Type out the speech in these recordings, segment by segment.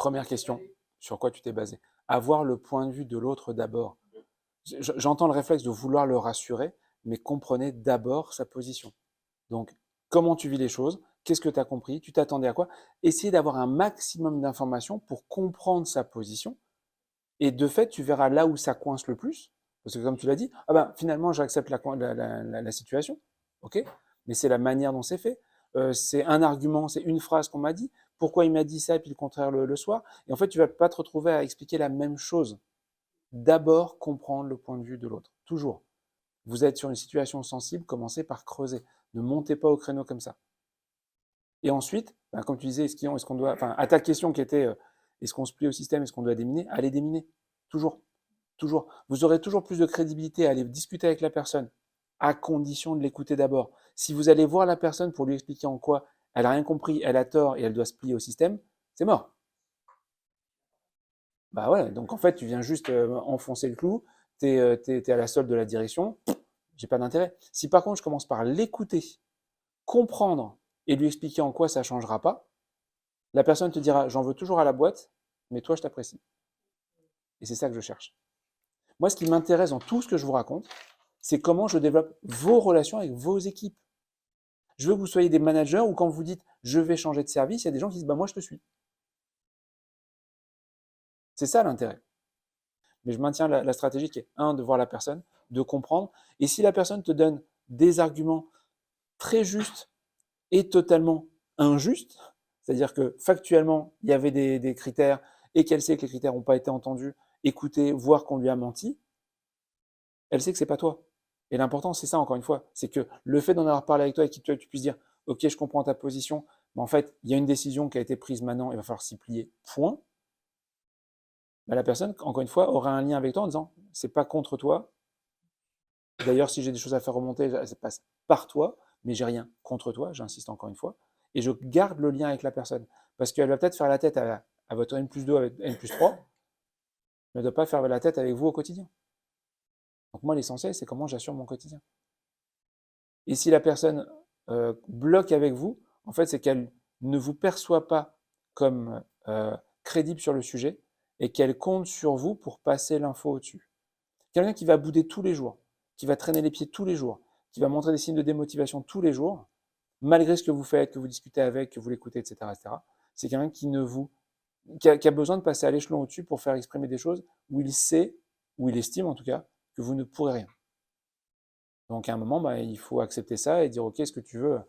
Première question, sur quoi tu t'es basé? Avoir le point de vue de l'autre d'abord. J'entends le réflexe de vouloir le rassurer, mais comprenez d'abord sa position. Donc, comment tu vis les choses? Qu'est-ce que tu as compris? Tu t'attendais à quoi? Essayez d'avoir un maximum d'informations pour comprendre sa position. Et de fait, tu verras là où ça coince le plus. Parce que comme tu l'as dit, ah ben, finalement, j'accepte la situation. OK? Mais c'est la manière dont c'est fait. C'est un argument, c'est une phrase qu'on m'a dit. Pourquoi il m'a dit ça et puis le contraire le soir? Et en fait, tu vas pas te retrouver à expliquer la même chose. D'abord, comprendre le point de vue de l'autre. Toujours. Vous êtes sur une situation sensible, commencez par creuser. Ne montez pas au créneau comme ça. Et ensuite, ben, comme tu disais, est-ce qu'on doit, enfin, à ta question qui était, est-ce qu'on se plie au système, est-ce qu'on doit déminer? Allez déminer. Toujours. Toujours. Vous aurez toujours plus de crédibilité à aller discuter avec la personne, à condition de l'écouter d'abord. Si vous allez voir la personne pour lui expliquer en quoi elle n'a rien compris, elle a tort et elle doit se plier au système, c'est mort. Bah ouais, donc en fait, tu viens juste enfoncer le clou, t'es à la solde de la direction, j'ai pas d'intérêt. Si par contre je commence par l'écouter, comprendre et lui expliquer en quoi ça changera pas, la personne te dira j'en veux toujours à la boîte, mais toi je t'apprécie. Et c'est ça que je cherche. Moi, ce qui m'intéresse dans tout ce que je vous raconte, c'est comment je développe vos relations avec vos équipes. Je veux que vous soyez des managers où quand vous dites je vais changer de service, il y a des gens qui disent bah moi je te suis. C'est ça l'intérêt. Mais je maintiens la stratégie qui est un, de voir la personne, de comprendre. Et si la personne te donne des arguments très justes et totalement injustes, c'est-à-dire que factuellement il y avait des critères et qu'elle sait que les critères n'ont pas été entendus, écoutés, voire qu'on lui a menti, elle sait que c'est pas toi. Et l'important, c'est ça, encore une fois, c'est que le fait d'en avoir parlé avec toi et que tu puisses dire, OK, je comprends ta position, mais en fait, il y a une décision qui a été prise maintenant, il va falloir s'y plier, point. Bah, la personne, encore une fois, aura un lien avec toi en disant, c'est pas contre toi. D'ailleurs, si j'ai des choses à faire remonter, ça passe par toi, mais j'ai rien contre toi, j'insiste encore une fois. Et je garde le lien avec la personne. Parce qu'elle va peut-être faire la tête à votre N+2, avec N+3, mais elle ne doit pas faire la tête avec vous au quotidien. Donc moi, l'essentiel, c'est comment j'assure mon quotidien. Et si la personne bloque avec vous, en fait, c'est qu'elle ne vous perçoit pas comme crédible sur le sujet et qu'elle compte sur vous pour passer l'info au-dessus. Quelqu'un qui va bouder tous les jours, qui va traîner les pieds tous les jours, qui va montrer des signes de démotivation tous les jours, malgré ce que vous faites, que vous discutez avec, que vous l'écoutez, etc., c'est quelqu'un qui ne vous qui a besoin de passer à l'échelon au-dessus pour faire exprimer des choses où il sait, où il estime en tout cas, que vous ne pourrez rien. Donc à un moment, bah, il faut accepter ça et dire, OK, est-ce que tu veux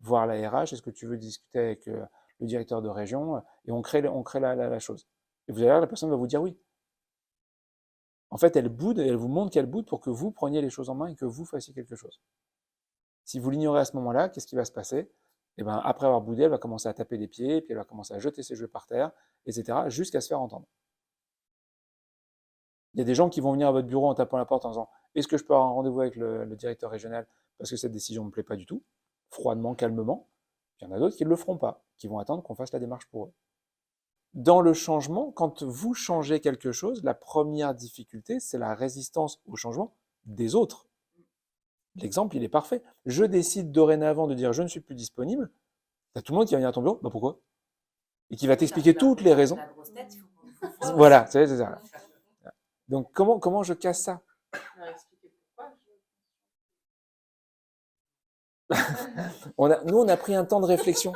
voir la RH? Est-ce que tu veux discuter avec le directeur de région? Et on crée la chose. Et vous allez voir, la personne va vous dire oui. En fait, elle boude, elle vous montre qu'elle boude pour que vous preniez les choses en main et que vous fassiez quelque chose. Si vous l'ignorez à ce moment-là, qu'est-ce qui va se passer? Et ben, après avoir boudé, elle va commencer à taper des pieds, puis elle va commencer à jeter ses jeux par terre, etc., jusqu'à se faire entendre. Il y a des gens qui vont venir à votre bureau en tapant la porte en disant est-ce que je peux avoir un rendez-vous avec le directeur régional parce que cette décision ne me plaît pas du tout, froidement, calmement. Il y en a d'autres qui ne le feront pas, qui vont attendre qu'on fasse la démarche pour eux. Dans le changement, quand vous changez quelque chose, la première difficulté, c'est la résistance au changement des autres. L'exemple, il est parfait. Je décide dorénavant de dire je ne suis plus disponible. T'as tout le monde qui va venir à ton bureau. Bah pourquoi? Et qui va t'expliquer toutes les raisons. Voilà, c'est ça. Donc comment je casse ça? Nous, on a pris un temps de réflexion.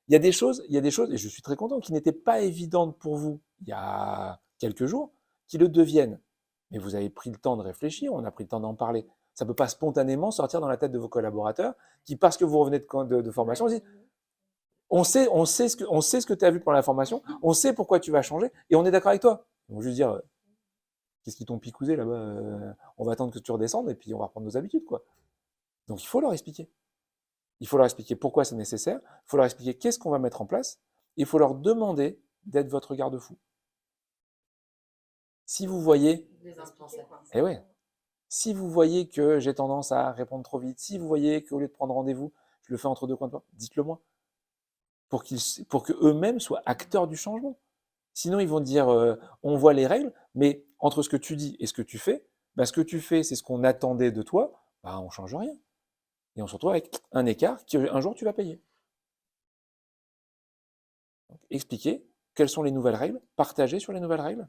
Il y a des choses, et je suis très content, qui n'étaient pas évidentes pour vous il y a quelques jours, qui le deviennent. Mais vous avez pris le temps de réfléchir, on a pris le temps d'en parler. Ça ne peut pas spontanément sortir dans la tête de vos collaborateurs qui, parce que vous revenez de formation, disent on sait ce que tu as vu pendant la formation, on sait pourquoi tu vas changer, et on est d'accord avec toi. Donc, juste dire, qu'est-ce qu'ils t'ont picousé là-bas on va attendre que tu redescendes, et puis on va reprendre nos habitudes, quoi. Donc, il faut leur expliquer. Il faut leur expliquer pourquoi c'est nécessaire, il faut leur expliquer qu'est-ce qu'on va mettre en place, et il faut leur demander d'être votre garde-fou. Si vous voyez, eh ouais, si vous voyez que j'ai tendance à répondre trop vite, si vous voyez qu'au lieu de prendre rendez-vous, je le fais entre deux coins de porte, dites-le moi, pour que eux-mêmes soient acteurs du changement. Sinon, ils vont dire, on voit les règles, mais entre ce que tu dis et ce que tu fais, bah, ce que tu fais, c'est ce qu'on attendait de toi, bah, on change rien. Et on se retrouve avec un écart qu'un jour tu vas payer. Donc, expliquer, quelles sont les nouvelles règles, partager sur les nouvelles règles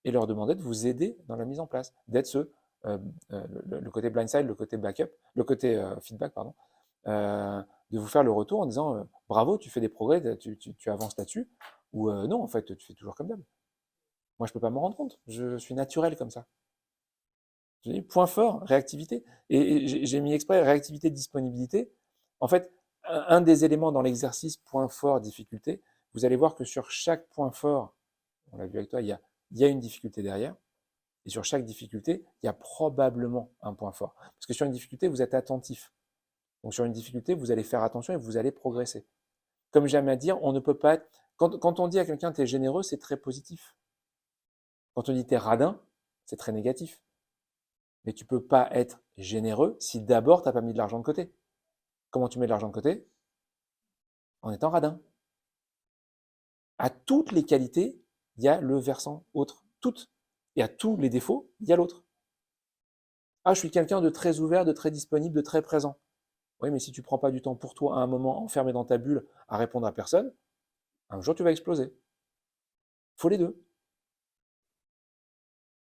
et leur demander de vous aider dans la mise en place, d'être le côté blindside, le côté backup, le côté feedback, pardon, de vous faire le retour en disant bravo, tu fais des progrès, tu avances là-dessus, ou non, en fait, tu fais toujours comme d'hab. Moi, je peux pas m'en rendre compte, je suis naturel comme ça. Je dis, point fort, réactivité. Et j'ai mis exprès réactivité, disponibilité. En fait, un des éléments dans l'exercice point fort, difficulté, vous allez voir que sur chaque point fort, on l'a vu avec toi, il y a une difficulté derrière. Et sur chaque difficulté, il y a probablement un point fort. Parce que sur une difficulté, vous êtes attentif. Donc sur une difficulté, vous allez faire attention et vous allez progresser. Comme j'aime à dire, on ne peut pas être... Quand on dit à quelqu'un t'es généreux, c'est très positif. Quand on dit t'es radin, c'est très négatif. Mais tu peux pas être généreux si d'abord t'as pas mis de l'argent de côté. Comment tu mets de l'argent de côté? En étant radin. À toutes les qualités, il y a le versant autre. Toutes. Et à tous les défauts, il y a l'autre. Ah, je suis quelqu'un de très ouvert, de très disponible, de très présent. Oui, mais si tu prends pas du temps pour toi à un moment enfermé dans ta bulle à répondre à personne, un jour tu vas exploser. Faut les deux.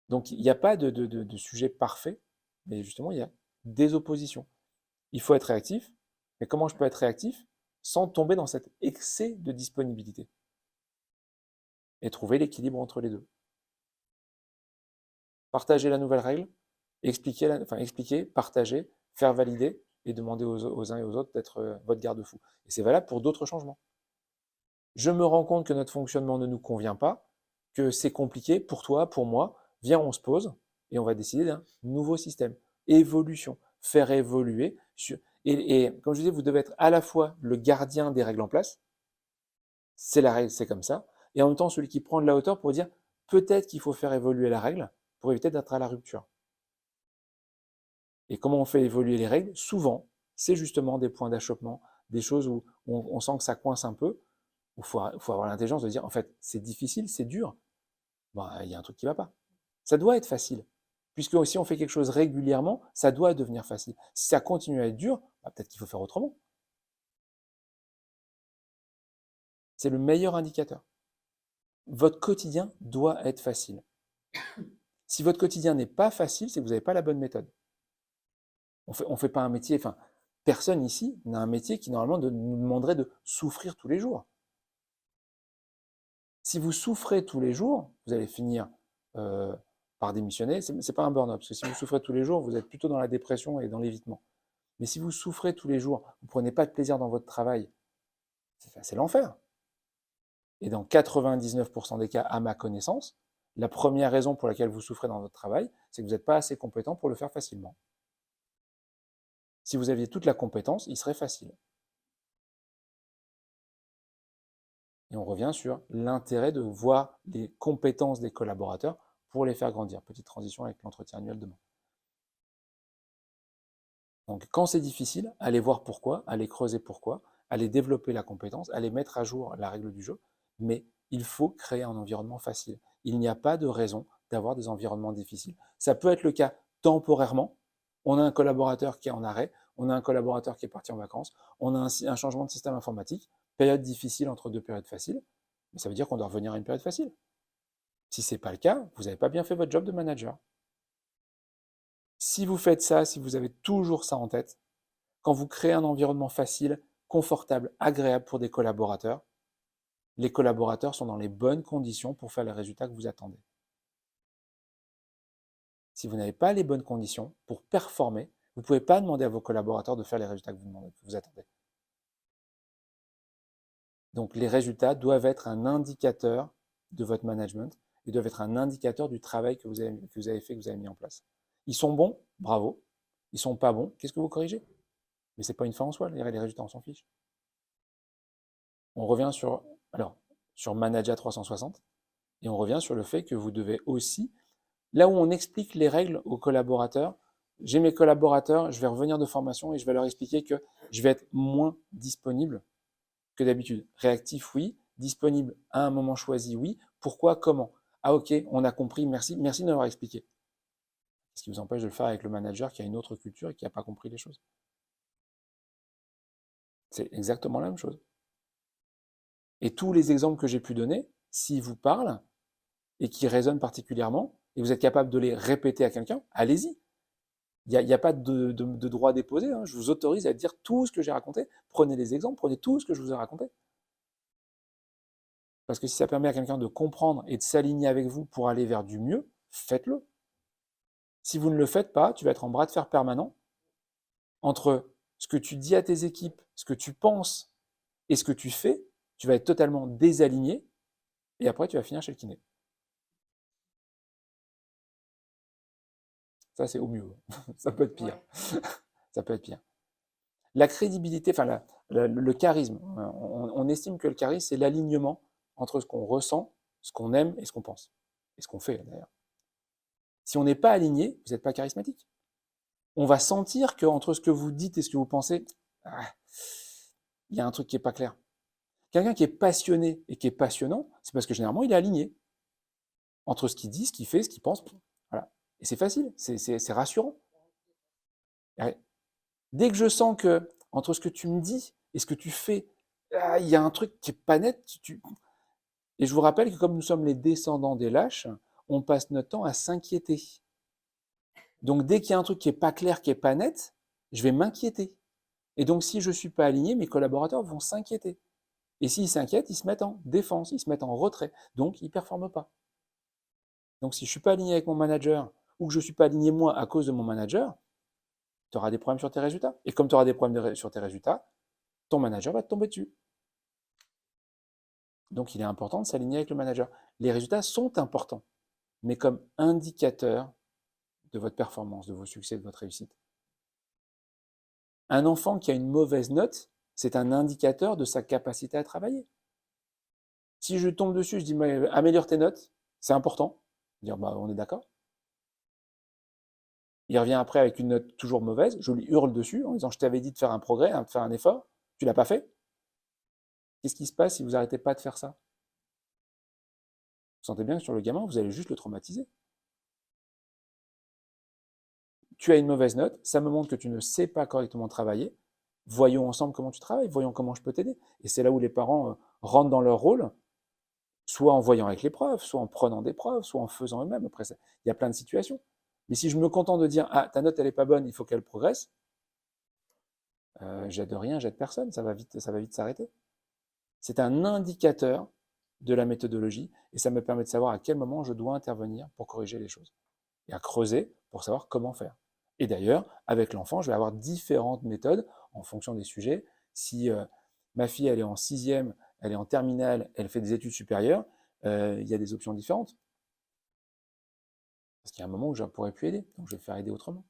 Donc il n'y a pas de sujet parfait, mais justement il y a des oppositions. Il faut être réactif, mais comment je peux être réactif sans tomber dans cet excès de disponibilité et trouver l'équilibre entre les deux. Partager la nouvelle règle, expliquer, partager, faire valider et demander aux uns et aux autres d'être votre garde-fou. Et c'est valable pour d'autres changements. Je me rends compte que notre fonctionnement ne nous convient pas, que c'est compliqué pour toi, pour moi. Viens, on se pose et on va décider d'un nouveau système. Évolution, faire évoluer. Et comme je disais, vous devez être à la fois le gardien des règles en place, c'est la règle, c'est comme ça, et en même temps celui qui prend de la hauteur pour dire peut-être qu'il faut faire évoluer la règle pour éviter d'être à la rupture. Et comment on fait évoluer les règles? Souvent, c'est justement des points d'achoppement, des choses où on sent que ça coince un peu, où il faut avoir l'intelligence de dire, en fait, c'est difficile, c'est dur, bon, il y a un truc qui ne va pas. Ça doit être facile. Puisque si on fait quelque chose régulièrement, ça doit devenir facile. Si ça continue à être dur, bah, peut-être qu'il faut faire autrement. C'est le meilleur indicateur. Votre quotidien doit être facile. Si votre quotidien n'est pas facile, c'est que vous n'avez pas la bonne méthode. On fait pas un métier, enfin, personne ici n'a un métier qui normalement nous demanderait de souffrir tous les jours. Si vous souffrez tous les jours, vous allez finir par démissionner. C'est pas un burn-out, parce que si vous souffrez tous les jours, vous êtes plutôt dans la dépression et dans l'évitement. Mais si vous souffrez tous les jours, vous ne prenez pas de plaisir dans votre travail, c'est l'enfer. Et dans 99% des cas, à ma connaissance, la première raison pour laquelle vous souffrez dans votre travail, c'est que vous n'êtes pas assez compétent pour le faire facilement. Si vous aviez toute la compétence, il serait facile. Et on revient sur l'intérêt de voir les compétences des collaborateurs pour les faire grandir. Petite transition avec l'entretien annuel demain. Donc quand c'est difficile, allez voir pourquoi, allez creuser pourquoi, allez développer la compétence, allez mettre à jour la règle du jeu, mais il faut créer un environnement facile. Il n'y a pas de raison d'avoir des environnements difficiles. Ça peut être le cas temporairement. On a un collaborateur qui est en arrêt, on a un collaborateur qui est parti en vacances, on a un changement de système informatique, période difficile entre deux périodes faciles, mais ça veut dire qu'on doit revenir à une période facile. Si ce n'est pas le cas, vous n'avez pas bien fait votre job de manager. Si vous faites ça, si vous avez toujours ça en tête, quand vous créez un environnement facile, confortable, agréable pour des collaborateurs, les collaborateurs sont dans les bonnes conditions pour faire les résultats que vous attendez. Si vous n'avez pas les bonnes conditions pour performer, vous ne pouvez pas demander à vos collaborateurs de faire les résultats que vous attendez. Donc les résultats doivent être un indicateur de votre management et doivent être un indicateur du travail que vous avez fait, que vous avez mis en place. Ils sont bons, bravo. Ils ne sont pas bons, qu'est-ce que vous corrigez? Mais ce n'est pas une fin en soi, les résultats, on s'en fiche. On revient sur Manager 360 et on revient sur le fait que vous devez aussi, là où on explique les règles aux collaborateurs, j'ai mes collaborateurs, je vais revenir de formation et je vais leur expliquer que je vais être moins disponible que d'habitude. Réactif, oui. Disponible à un moment choisi, oui. Pourquoi, comment? Ah ok, on a compris, merci de m'avoir expliqué. Ce qui vous empêche de le faire avec le manager qui a une autre culture et qui n'a pas compris les choses. C'est exactement la même chose. Et tous les exemples que j'ai pu donner, s'ils vous parlent et qui résonnent particulièrement, et vous êtes capable de les répéter à quelqu'un, allez-y. Il n'y a pas de droit déposé. Hein. Je vous autorise à dire tout ce que j'ai raconté. Prenez les exemples, prenez tout ce que je vous ai raconté. Parce que si ça permet à quelqu'un de comprendre et de s'aligner avec vous pour aller vers du mieux, faites-le. Si vous ne le faites pas, tu vas être en bras de fer permanent entre ce que tu dis à tes équipes, ce que tu penses et ce que tu fais. Tu vas être totalement désaligné et après tu vas finir chez le kiné. Ça, c'est au mieux. Ça peut être pire. Ouais. Ça peut être pire. La crédibilité, enfin le charisme, on estime que le charisme, c'est l'alignement entre ce qu'on ressent, ce qu'on aime et ce qu'on pense. Et ce qu'on fait d'ailleurs. Si on n'est pas aligné, vous n'êtes pas charismatique. On va sentir qu'entre ce que vous dites et ce que vous pensez, il y a un truc qui n'est pas clair. Quelqu'un qui est passionné et qui est passionnant, c'est parce que généralement, il est aligné entre ce qu'il dit, ce qu'il fait, ce qu'il pense. Voilà. Et c'est facile, c'est rassurant. Dès que je sens que entre ce que tu me dis et ce que tu fais, il y a un truc qui n'est pas net, et je vous rappelle que comme nous sommes les descendants des lâches, on passe notre temps à s'inquiéter. Donc dès qu'il y a un truc qui n'est pas clair, qui n'est pas net, je vais m'inquiéter. Et donc si je ne suis pas aligné, mes collaborateurs vont s'inquiéter. Et s'ils s'inquiètent, ils se mettent en défense, ils se mettent en retrait. Donc ils ne performent pas. Donc si je ne suis pas aligné avec mon manager, ou que je ne suis pas aligné moi à cause de mon manager, tu auras des problèmes sur tes résultats. Et comme tu auras des problèmes sur tes résultats, ton manager va te tomber dessus. Donc il est important de s'aligner avec le manager. Les résultats sont importants, mais comme indicateur de votre performance, de vos succès, de votre réussite. Un enfant qui a une mauvaise note, c'est un indicateur de sa capacité à travailler. Si je tombe dessus, je dis améliore tes notes, c'est important. Dire on est d'accord. Il revient après avec une note toujours mauvaise, je lui hurle dessus en disant je t'avais dit de faire un progrès, de faire un effort, tu l'as pas fait. Qu'est-ce qui se passe si vous n'arrêtez pas de faire ça? Vous sentez bien que sur le gamin, vous allez juste le traumatiser. Tu as une mauvaise note, ça me montre que tu ne sais pas correctement travailler. Voyons ensemble comment tu travailles, voyons comment je peux t'aider. Et c'est là où les parents rentrent dans leur rôle, soit en voyant avec les preuves, soit en prenant des preuves, soit en faisant eux-mêmes. Après, il y a plein de situations. Mais si je me contente de dire ah ta note elle est pas bonne, il faut qu'elle progresse, j'aide rien, j'aide personne, ça va vite s'arrêter. C'est un indicateur de la méthodologie et ça me permet de savoir à quel moment je dois intervenir pour corriger les choses et à creuser pour savoir comment faire. Et d'ailleurs, avec l'enfant, je vais avoir différentes méthodes en fonction des sujets. Si ma fille, elle est en sixième, elle est en terminale, elle fait des études supérieures, il y a des options différentes. Parce qu'il y a un moment où je ne pourrais plus aider, donc je vais faire aider autrement.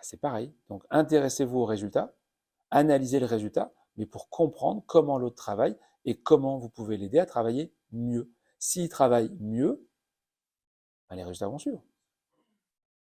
C'est pareil. Donc intéressez-vous aux résultats, analysez le résultat, mais pour comprendre comment l'autre travaille et comment vous pouvez l'aider à travailler mieux. S'il travaille mieux, les résultats vont suivre.